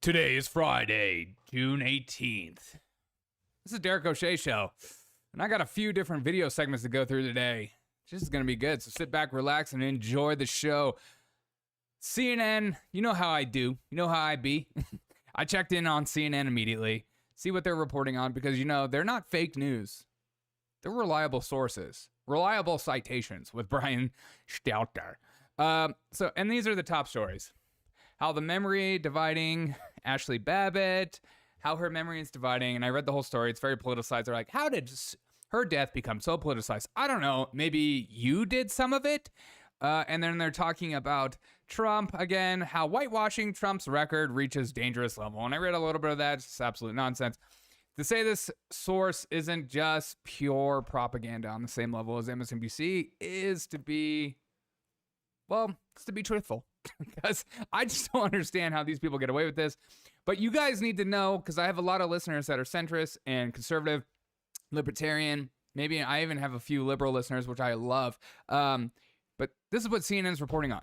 Today is Friday, June 18th. This is Derek O'Shea Show, and I got a few different video segments to go through today. This is going to be good, so sit back, relax, and enjoy the show. CNN, you know how I do. You know how I be. I checked in on CNN immediately, see what they're reporting on, because, you know, they're not fake news. They're reliable sources, reliable citations with Brian Stelter. And these are the top stories. How the memory dividing Ashli Babbit, how her memory is dividing. And I read the whole story. It's very politicized. They're like, how did her death become so politicized? I don't know. Maybe you did some of it. And then they're talking about Trump again, how whitewashing Trump's record reaches dangerous level. And I read a little bit of that. It's absolute nonsense. To say this source isn't just pure propaganda on the same level as MSNBC is to be, well, it's to be truthful. Because I just don't understand how these people get away with this. But you guys need to know, because I have a lot of listeners that are centrist and conservative, libertarian. Maybe I even have a few liberal listeners, which I love. But this is what CNN's reporting on.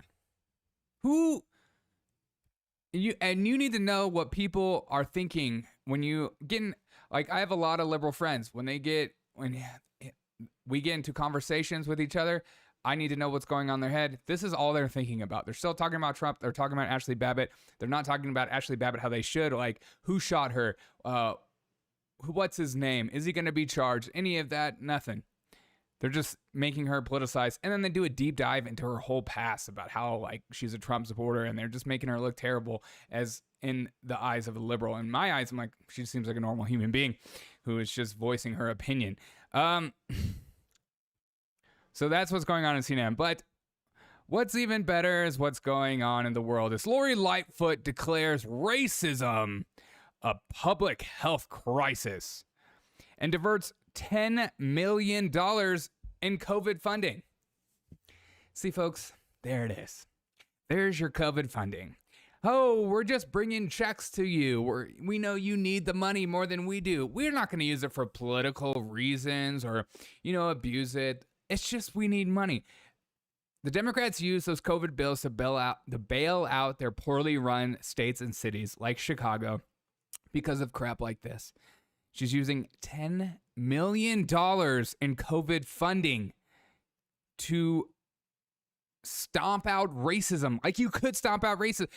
You need to know what people are thinking when you get in. Like, I have a lot of liberal friends. When we get into conversations with each other, I need to know what's going on in their head. This is all they're thinking about. They're still talking about Trump. They're talking about Ashli Babbit. They're not talking about Ashli Babbit how they should. Like, who shot her? What's his name? Is he going to be charged? Any of that? Nothing. They're just making her politicized. And then they do a deep dive into her whole past about how, like, she's a Trump supporter. And they're just making her look terrible as in the eyes of a liberal. In my eyes, I'm like, she seems like a normal human being who is just voicing her opinion. So that's what's going on in CNN. But what's even better is what's going on in the world. As Lori Lightfoot declares racism a public health crisis and diverts $10 million in COVID funding. See, folks, there it is. There's your COVID funding. Oh, we're just bringing checks to you. We know you need the money more than we do. We're not going to use it for political reasons or, abuse it. It's just we need money. The Democrats use those COVID bills to bail out their poorly run states and cities like Chicago because of crap like this. She's using $10 million in COVID funding to stomp out racism. Like, you could stomp out racism.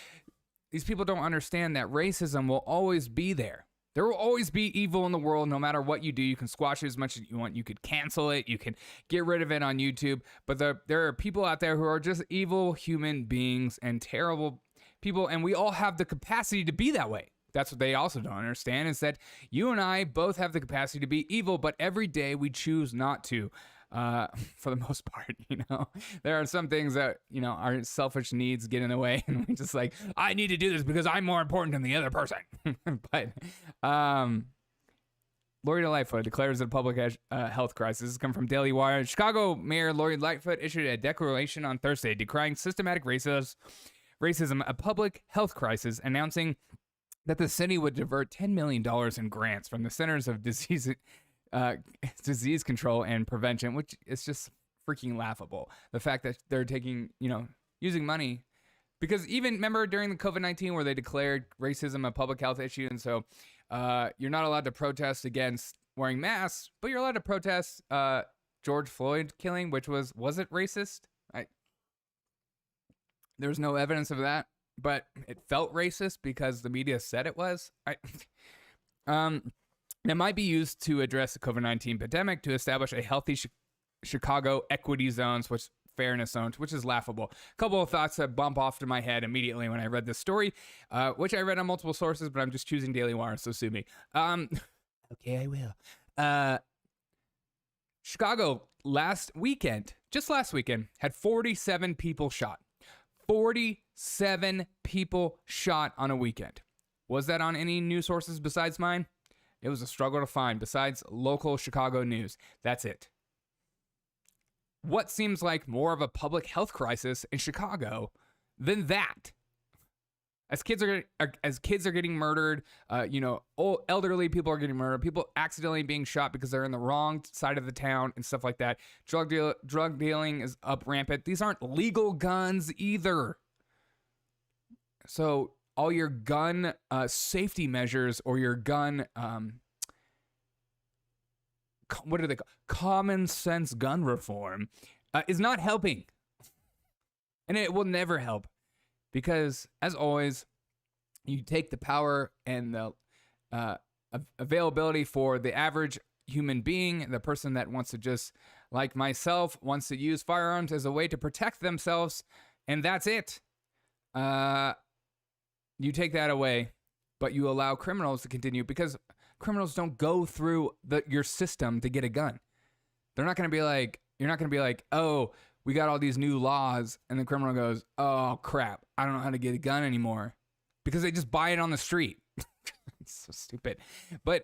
These people don't understand that racism will always be there. There will always be evil in the world, no matter what you do. You can squash it as much as you want. You could cancel it. You can get rid of it on YouTube. But there are people out there who are just evil human beings and terrible people. And we all have the capacity to be that way. That's what they also don't understand, is that you and I both have the capacity to be evil, but every day we choose not to. For the most part, there are some things that, our selfish needs get in the way, and we just like, I need to do this because I'm more important than the other person. But Lori Lightfoot declares it a public health crisis. This has come from Daily Wire. Chicago Mayor Lori Lightfoot issued a declaration on Thursday decrying systematic racism, a public health crisis, announcing that the city would divert $10 million in grants from the Centers of Disease Control and Prevention, which is just freaking laughable. The fact that they're taking, using money, because even remember during the COVID-19 where they declared racism a public health issue, and so you're not allowed to protest against wearing masks, but you're allowed to protest George Floyd killing, which was it racist? There was no evidence of that, but it felt racist because the media said it was. It might be used to address the COVID-19 pandemic to establish a healthy Chicago equity zones, fairness zones, which is laughable. A couple of thoughts that bump off to my head immediately when I read this story, which I read on multiple sources, but I'm just choosing Daily Wire, so sue me. Okay, I will. Chicago just last weekend, had 47 people shot. 47 people shot on a weekend. Was that on any news sources besides mine? It was a struggle to find besides local Chicago news. That's it. What seems like more of a public health crisis in Chicago than that? As kids are getting murdered, old elderly people are getting murdered, people accidentally being shot because they're in the wrong side of the town and stuff like that. Drug dealing is up rampant. These aren't legal guns either. So all your gun safety measures or your gun, what are they called? Common sense gun reform is not helping. And it will never help because, as always, you take the power and the availability for the average human being, the person that wants to just, like myself, wants to use firearms as a way to protect themselves, and that's it. You take that away, but you allow criminals to continue because criminals don't go through your system to get a gun. They're not going to be like, you're not going to be like, oh, we got all these new laws, and the criminal goes, oh, crap, I don't know how to get a gun anymore, because they just buy it on the street. It's so stupid. But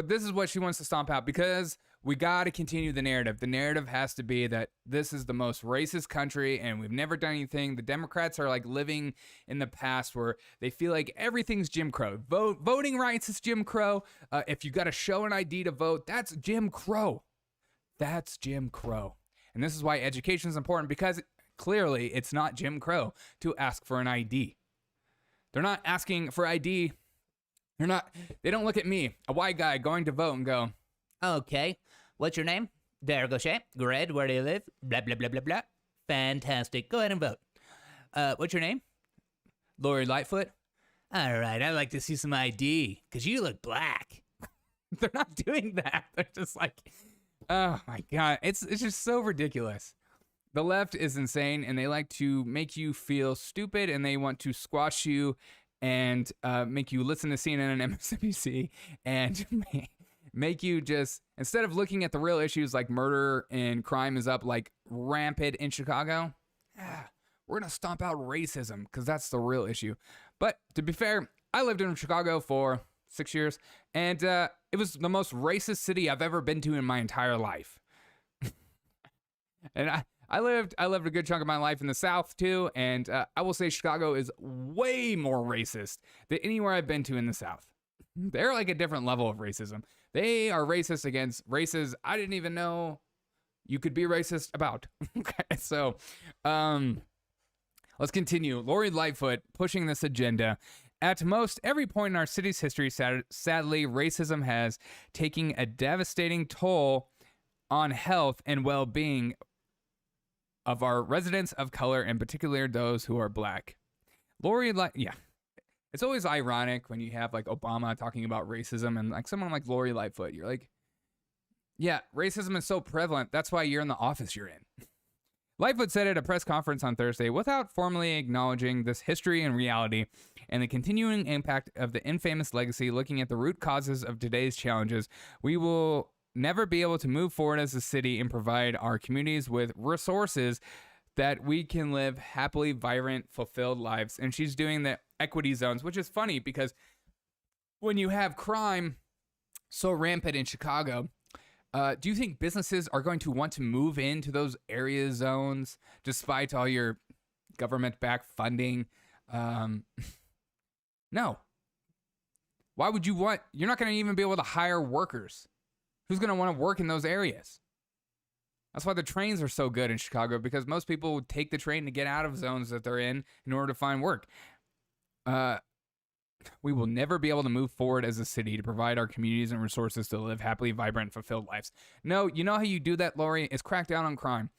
this is what she wants to stomp out, because we got to continue the narrative. The narrative has to be that this is the most racist country and we've never done anything. The Democrats are like living in the past where they feel like everything's Jim Crow. Voting rights is Jim Crow. If you got to show an ID to vote, that's Jim Crow. That's Jim Crow. And this is why education is important, because clearly it's not Jim Crow to ask for an ID. They're not asking for ID. They don't look at me, a white guy going to vote, and go, okay, what's your name? Derek O'Shea. Great, where do you live? Blah, blah, blah, blah, blah. Fantastic. Go ahead and vote. What's your name? Lori Lightfoot. All right, I'd like to see some ID, because you look black. They're not doing that. They're just like, oh my God. It's just so ridiculous. The left is insane, and they like to make you feel stupid, and they want to squash you and make you listen to CNN and MSNBC and make you just, instead of looking at the real issues like murder and crime is up like rampant in Chicago, we're going to stomp out racism because that's the real issue. But to be fair, I lived in Chicago for 6 years, and it was the most racist city I've ever been to in my entire life. And I lived a good chunk of my life in the South too, and I will say Chicago is way more racist than anywhere I've been to in the South. They're like a different level of racism. They are racist against races I didn't even know you could be racist about. Okay, so let's continue. Lori Lightfoot pushing this agenda. At most every point in our city's history, sadly, racism has taken a devastating toll on health and well-being of our residents of color, in particular those who are black. It's always ironic when you have like Obama talking about racism and like someone like Lori Lightfoot. You're like, yeah, racism is so prevalent. That's why you're in the office you're in. Lightfoot said at a press conference on Thursday, without formally acknowledging this history and reality and the continuing impact of the infamous legacy, looking at the root causes of today's challenges, we will never be able to move forward as a city and provide our communities with resources that we can live happily, vibrant, fulfilled lives. And she's doing the equity zones, which is funny because when you have crime so rampant in Chicago, do you think businesses are going to want to move into those area zones despite all your government-backed funding? No. Why would you want? You're not going to even be able to hire workers. Who's going to want to work in those areas? That's why the trains are so good in Chicago, because most people would take the train to get out of zones that they're in order to find work. We will never be able to move forward as a city to provide our communities and resources to live happily, vibrant, fulfilled lives. No, you know how you do that, Lori? Is crack down on crime.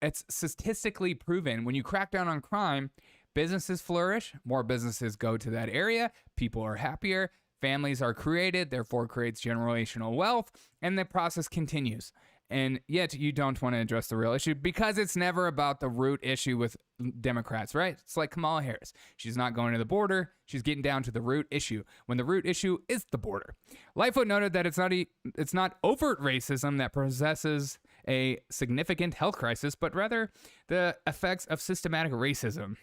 It's statistically proven when you crack down on crime, businesses flourish, more businesses go to that area, people are happier, families are created, therefore creates generational wealth, and the process continues. And yet you don't want to address the real issue because it's never about the root issue with Democrats, right? It's like Kamala Harris. She's not going to the border. She's getting down to the root issue when the root issue is the border. Lightfoot noted that it's not overt racism that possesses a significant health crisis, but rather the effects of systematic racism,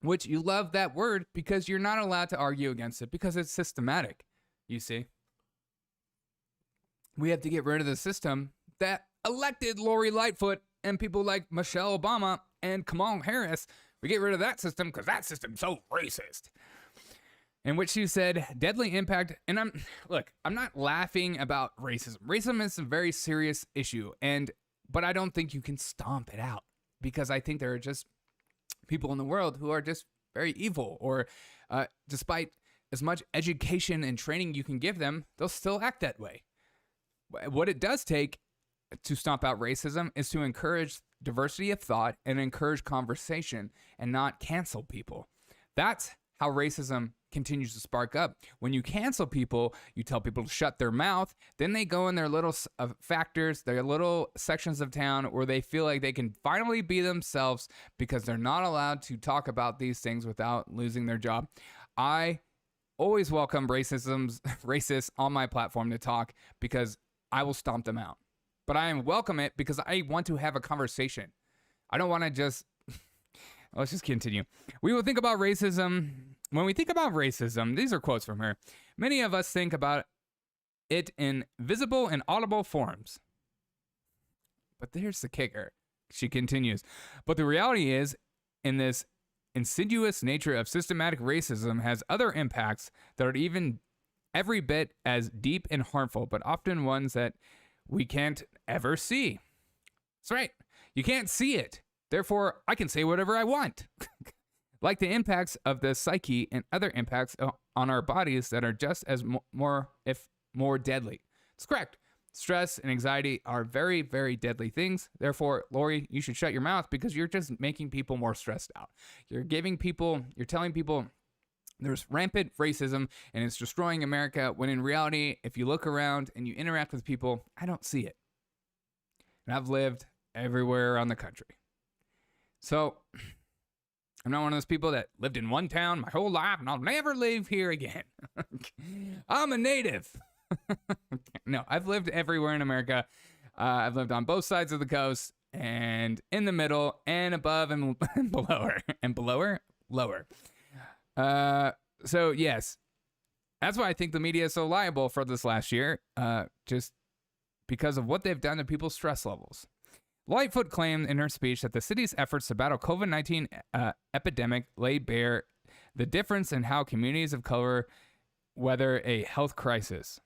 which you love that word because you're not allowed to argue against it because it's systematic, you see. We have to get rid of the system that elected Lori Lightfoot and people like Michelle Obama and Kamala Harris. We get rid of that system because that system's so racist. In which she said, deadly impact. And I'm not laughing about racism. Racism is a very serious issue. But I don't think you can stomp it out because I think there are just people in the world who are just very evil, or despite as much education and training you can give them, they'll still act that way. What it does take to stomp out racism is to encourage diversity of thought and encourage conversation and not cancel people. That's how racism continues to spark up. When you cancel people, you tell people to shut their mouth, then they go in their little factors, their little sections of town where they feel like they can finally be themselves because they're not allowed to talk about these things without losing their job. I always welcome racists on my platform to talk because I will stomp them out. But I welcome it because I want to have a conversation. I don't want to just... Let's just continue. We will think about racism. When we think about racism, these are quotes from her. Many of us think about it in visible and audible forms. But here's the kicker. She continues. But the reality is, in this insidious nature of systematic racism has other impacts that are even every bit as deep and harmful, but often ones that we can't ever see. That's right. You can't see it. Therefore, I can say whatever I want. Like the impacts of the psyche and other impacts on our bodies that are just as more deadly. It's correct. Stress and anxiety are very, very deadly things. Therefore, Lori, you should shut your mouth because you're just making people more stressed out. You're telling people there's rampant racism and it's destroying America, when in reality, if you look around and you interact with people, I don't see it. And I've lived everywhere around the country. So, I'm not one of those people that lived in one town my whole life and I'll never live here again. I'm a native. No, I've lived everywhere in America. I've lived on both sides of the coast and in the middle and above and below her. And below her? Lower. So, yes. That's why I think the media is so liable for this last year. Just because of what they've done to people's stress levels. Lightfoot claimed in her speech that the city's efforts to battle COVID-19 epidemic laid bare the difference in how communities of color weather a health crisis.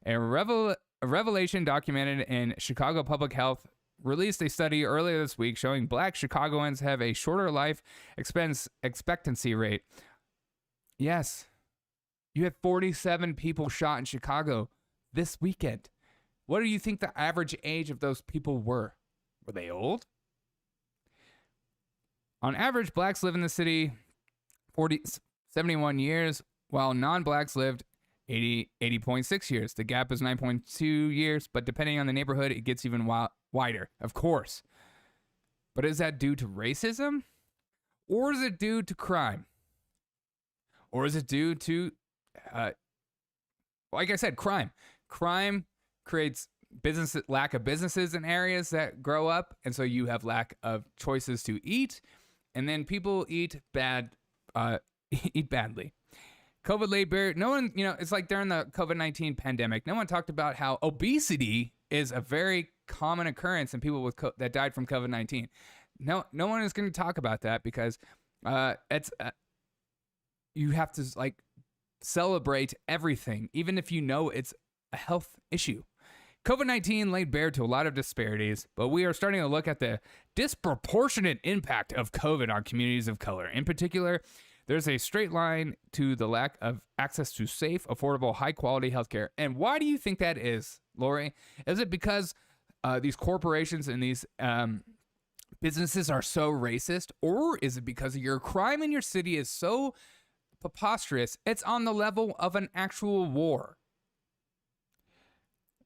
A revelation documented in Chicago Public Health released a study earlier this week showing Black Chicagoans have a shorter life expectancy rate. Yes, you had 47 people shot in Chicago this weekend. What do you think the average age of those people were? Were they old? On average, blacks live in the city 71 years, while non-blacks lived 80.6 years. The gap is 9.2 years, but depending on the neighborhood, it gets even wider, of course. But is that due to racism? Or is it due to crime? Or is it due to, like I said, crime? Crime creates lack of businesses in areas that grow up, and so you have lack of choices to eat, and then people eat badly. COVID laid bare. No one, it's like during the COVID-19 pandemic, no one talked about how obesity is a very common occurrence in people that died from COVID-19. No one is going to talk about that because it's you have to celebrate everything, even if you know it's a health issue. COVID-19 laid bare to a lot of disparities, but we are starting to look at the disproportionate impact of COVID on communities of color. In particular, there's a straight line to the lack of access to safe, affordable, high-quality healthcare. And why do you think that is, Lori? Is it because these corporations and these businesses are so racist? Or is it because your crime in your city is so preposterous, it's on the level of an actual war?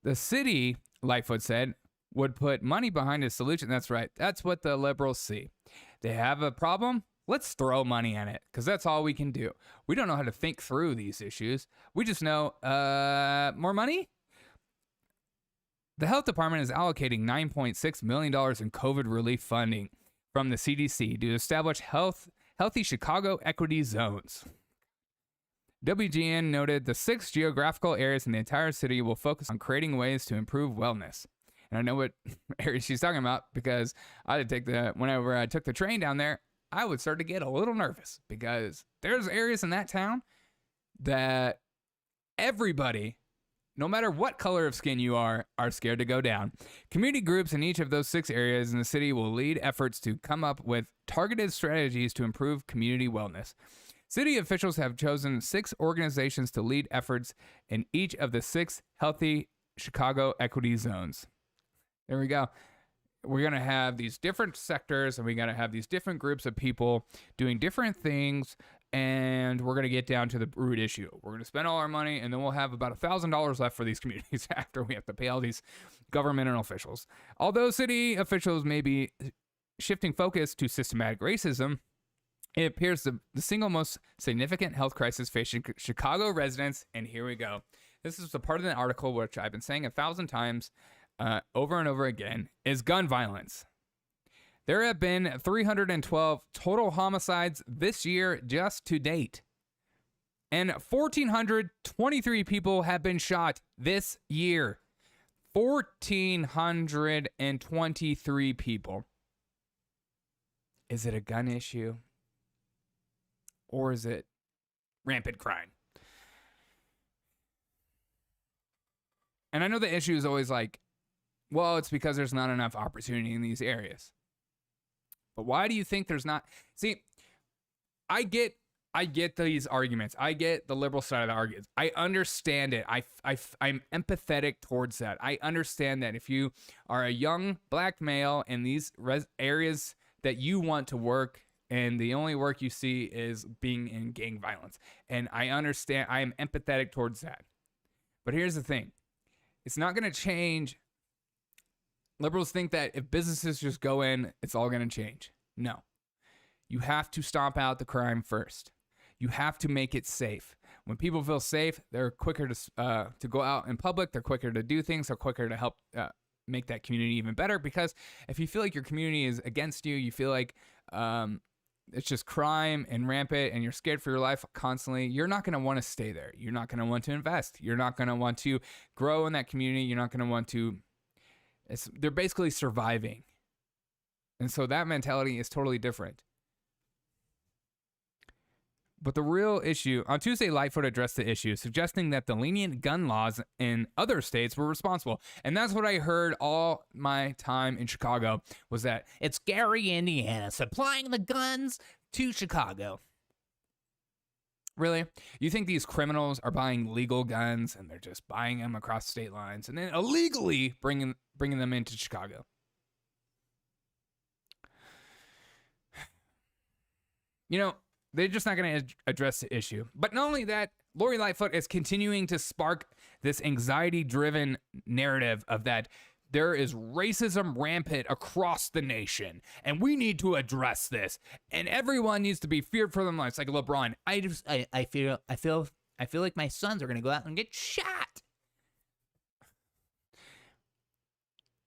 The city, Lightfoot said, would put money behind a solution. That's right. That's what the liberals see. They have a problem. Let's throw money at it because that's all we can do. We don't know how to think through these issues. We just know more money. The health department is allocating $9.6 million in COVID relief funding from the CDC to establish healthy Chicago equity zones. WGN noted the 6 geographical areas in the entire city will focus on creating ways to improve wellness. And I know what area she's talking about because whenever I took the train down there, I would start to get a little nervous because there's areas in that town that everybody no matter what color of skin you are scared to go down. Community groups in each of those 6 areas in the city will lead efforts to come up with targeted strategies to improve community wellness. City officials have chosen 6 organizations to lead efforts in each of the 6 healthy Chicago equity zones. There we go. We're going to have these different sectors, and we got to have these different groups of people doing different things, and we're going to get down to the root issue. We're going to spend all our money, and then we'll have about $1,000 left for these communities after we have to pay all these governmental officials. Although city officials may be shifting focus to systematic racism, it appears the single most significant health crisis facing Chicago residents, and here we go. This is the part of the article which I've been saying 1,000 times over and over again, is gun violence. There have been 312 total homicides this year just to date. And 1,423 people have been shot this year. 1,423 people. Is it a gun issue? Or is it rampant crime? And I know the issue is always like, well, it's because there's not enough opportunity in these areas. But why do you think there's not? See, I get these arguments. I get the liberal side of the arguments. I understand it. I'm empathetic towards that. I understand that if you are a young black male in these areas that you want to work, and the only work you see is being in gang violence. And I understand. I am empathetic towards that. But here's the thing. It's not going to change. Liberals think that if businesses just go in, it's all going to change. No. You have to stomp out the crime first. You have to make it safe. When people feel safe, they're quicker to go out in public. They're quicker to do things. They're quicker to help make that community even better. Because if you feel like your community is against you, you feel like it's just crime and rampant and you're scared for your life constantly, you're not going to want to stay there. You're not going to want to invest. You're not going to want to grow in that community. You're not going to want to... they're basically surviving. And so that mentality is totally different. But the real issue, on Tuesday, Lightfoot addressed the issue, suggesting that the lenient gun laws in other states were responsible. And that's what I heard all my time in Chicago, was that it's Gary, Indiana, supplying the guns to Chicago. Really? You think these criminals are buying legal guns and they're just buying them across state lines and then illegally bringing them into Chicago? You know, they're just not going to address the issue. But not only that, Lori Lightfoot is continuing to spark this anxiety-driven narrative of that there is racism rampant across the nation, and we need to address this, and everyone needs to be feared for their lives. Like LeBron, I feel like my sons are going to go out and get shot.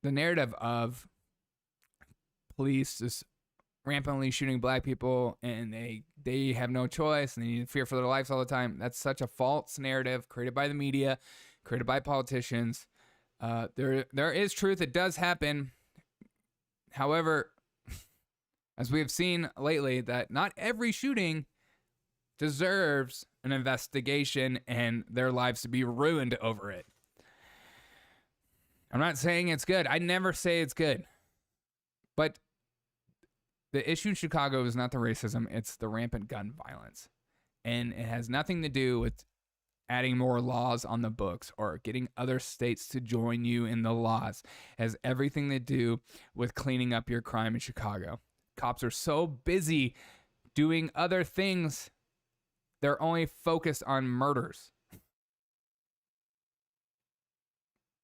The narrative of police just rampantly shooting black people and they have no choice and they need to fear for their lives all the time. That's such a false narrative created by the media, created by politicians. There is truth. It does happen. However, as we have seen lately, that not every shooting deserves an investigation and their lives to be ruined over it. I'm not saying it's good. I never say it's good. But the issue in Chicago is not the racism, it's the rampant gun violence. And it has nothing to do with adding more laws on the books or getting other states to join you in the laws. It has everything to do with cleaning up your crime in Chicago. Cops are so busy doing other things, they're only focused on murders.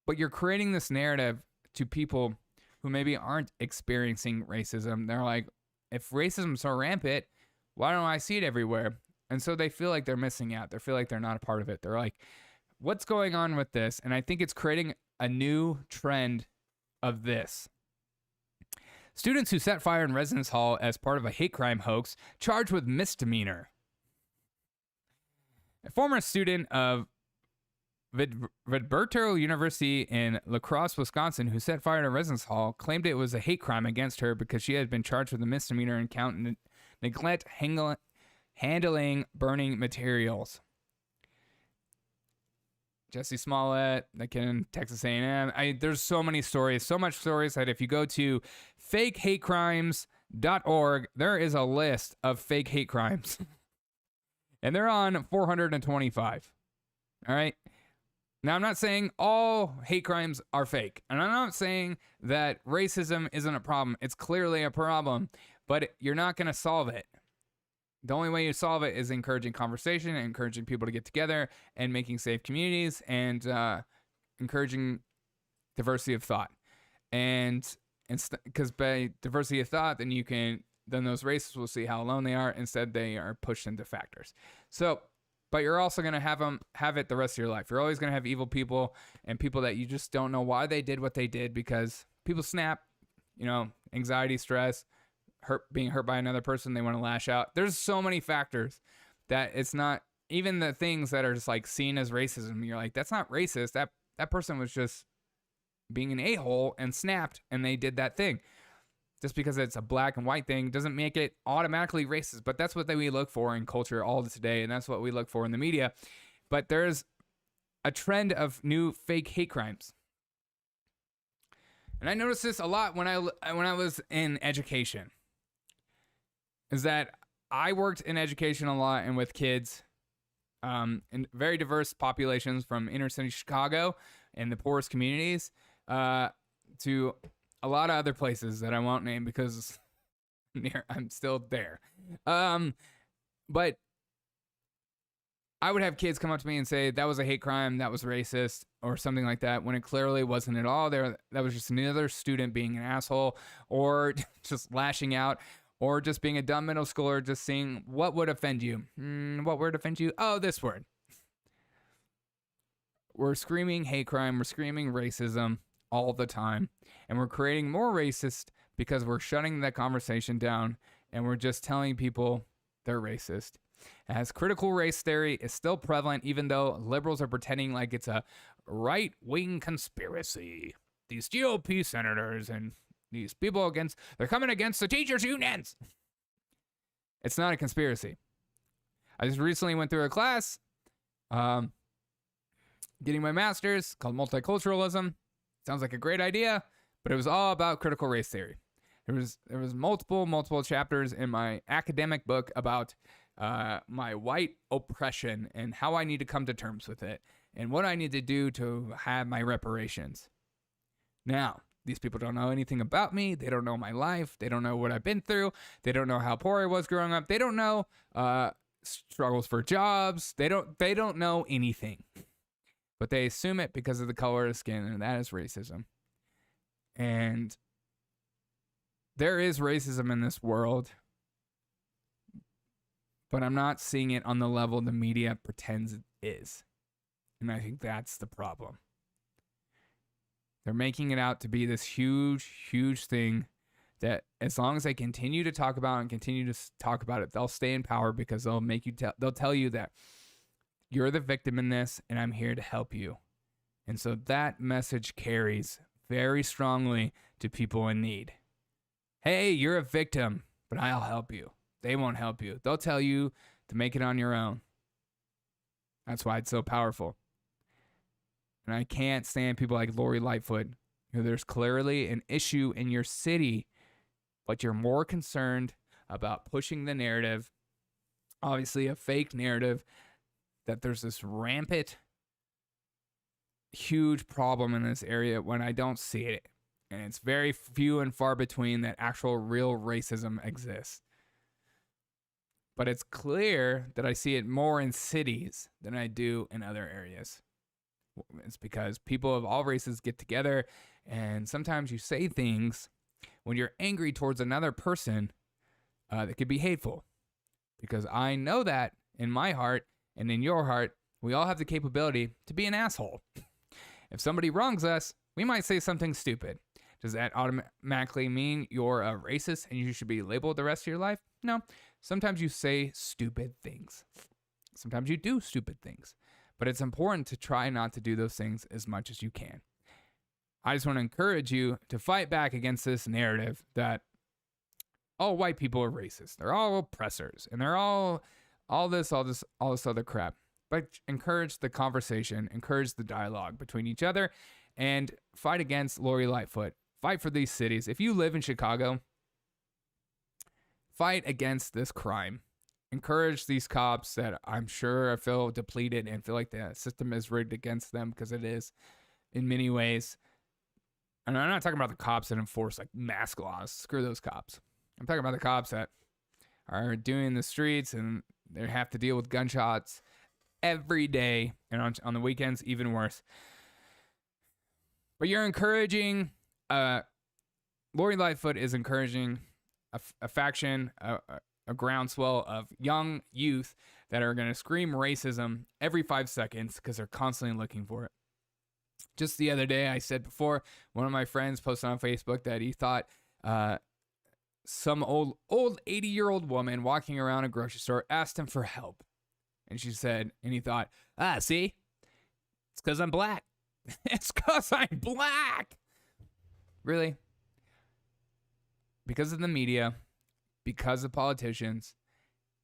But you're creating this narrative to people who maybe aren't experiencing racism. They're like, if racism's so rampant, why don't I see it everywhere? And so they feel like they're missing out. They feel like they're not a part of it. They're like, what's going on with this? And I think it's creating a new trend of this. Students who set fire in Residence Hall as part of a hate crime hoax charged with misdemeanor. A former student of Vidberto University in La Crosse, Wisconsin, who set fire to a residence hall, claimed it was a hate crime against her because she had been charged with a misdemeanor and count neglect handling burning materials. Jesse Smollett, the kid in Texas A&M. There's so many stories, so much stories that if you go to fakehatecrimes.org, there is a list of fake hate crimes. And they're on 425. All right. Now, I'm not saying all hate crimes are fake. And I'm not saying that racism isn't a problem. It's clearly a problem, but you're not going to solve it. The only way you solve it is encouraging conversation, and encouraging people to get together, and making safe communities, and encouraging diversity of thought. And because by diversity of thought, then those racists will see how alone they are. Instead, they are pushed into factors. So, but you're also going to have it the rest of your life. You're always going to have evil people and people that you just don't know why they did what they did, because people snap, anxiety, stress, being hurt by another person, they want to lash out. There's so many factors that it's not even the things that are just like seen as racism. You're like, that's not racist. That person was just being an a-hole and snapped, and they did that thing. Just because it's a black and white thing doesn't make it automatically racist. But that's what we look for in culture all today, and that's what we look for in the media. But there's a trend of new fake hate crimes. And I noticed this a lot when I was in education. Is that I worked in education a lot and with kids in very diverse populations, from inner city Chicago and the poorest communities to a lot of other places that I won't name because I'm still there. But I would have kids come up to me and say, that was a hate crime, that was racist, or something like that, when it clearly wasn't at all. That was just another student being an asshole, or just lashing out, or just being a dumb middle schooler, just seeing what would offend you. What word offend you? Oh, this word. We're screaming hate crime. We're screaming racism all the time. And we're creating more racist because we're shutting that conversation down, and we're just telling people they're racist. As critical race theory is still prevalent, even though liberals are pretending like it's a right-wing conspiracy. These GOP senators and these people they're coming against the teachers' unions. It's not a conspiracy. I just recently went through a class, getting my master's, called multiculturalism. Sounds like a great idea, but it was all about critical race theory. There was multiple chapters in my academic book about my white oppression and how I need to come to terms with it and what I need to do to have my reparations. Now, these people don't know anything about me. They don't know my life. They don't know what I've been through. They don't know how poor I was growing up. They don't know struggles for jobs. They don't know anything. But they assume it because of the color of skin, and that is racism. And there is racism in this world, but I'm not seeing it on the level the media pretends it is. And I think that's the problem. They're making it out to be this huge, huge thing that as long as they continue to talk about it, they'll stay in power because they'll tell you that you're the victim in this and I'm here to help you. And so that message carries very strongly to people in need. Hey, you're a victim, but I'll help you. They won't help you. They'll tell you to make it on your own. That's why it's so powerful. And I can't stand people like Lori Lightfoot, who there's clearly an issue in your city, but you're more concerned about pushing the narrative, obviously a fake narrative, that there's this rampant, huge problem in this area when I don't see it. And it's very few and far between that actual real racism exists. But it's clear that I see it more in cities than I do in other areas. It's because people of all races get together, and sometimes you say things when you're angry towards another person that could be hateful. Because I know that in my heart and in your heart, we all have the capability to be an asshole. If somebody wrongs us, we might say something stupid. Does that automatically mean you're a racist and you should be labeled the rest of your life? No. Sometimes you say stupid things. Sometimes you do stupid things. But it's important to try not to do those things as much as you can. I just want to encourage you to fight back against this narrative that all white people are racist. They're all oppressors. And they're all this other crap. but encourage the conversation, encourage the dialogue between each other, and fight against Lori Lightfoot. Fight for these cities. If you live in Chicago, fight against this crime. Encourage these cops that I'm sure feel depleted and feel like the system is rigged against them, because it is in many ways. And I'm not talking about the cops that enforce like mask laws. Screw those cops. I'm talking about the cops that are doing the streets and they have to deal with gunshots every day, and on the weekends even worse. But you're encouraging, Lori Lightfoot is encouraging a faction, a groundswell of young youth that are going to scream racism every 5 seconds because they're constantly looking for it. Just the other day, I said before, one of my friends posted on Facebook that he thought some old 80-year-old woman walking around a grocery store asked him for help. And she said, and he thought, see, it's because I'm black. It's because I'm black. Really? Because of the media, because of politicians,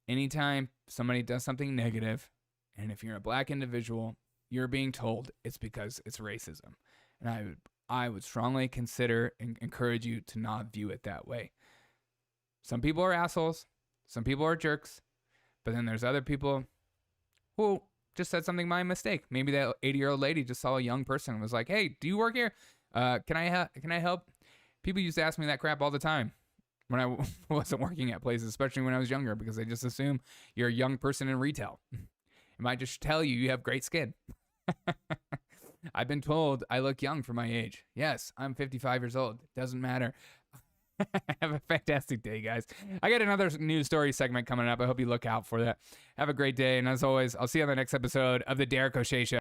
anytime somebody does something negative, and if you're a black individual, you're being told it's because it's racism. And I would strongly consider and encourage you to not view it that way. Some people are assholes. Some people are jerks. But then there's other people who just said something by mistake. Maybe that 80-year-old lady just saw a young person and was like, hey, do you work here? Can I help? People used to ask me that crap all the time when I wasn't working at places, especially when I was younger, because they just assume you're a young person in retail. It might just tell you have great skin. I've been told I look young for my age. Yes, I'm 55 years old. Doesn't matter. Have a fantastic day, guys. I got another news story segment coming up. I hope you look out for that. Have a great day. And as always, I'll see you on the next episode of the Derek O'Shea Show.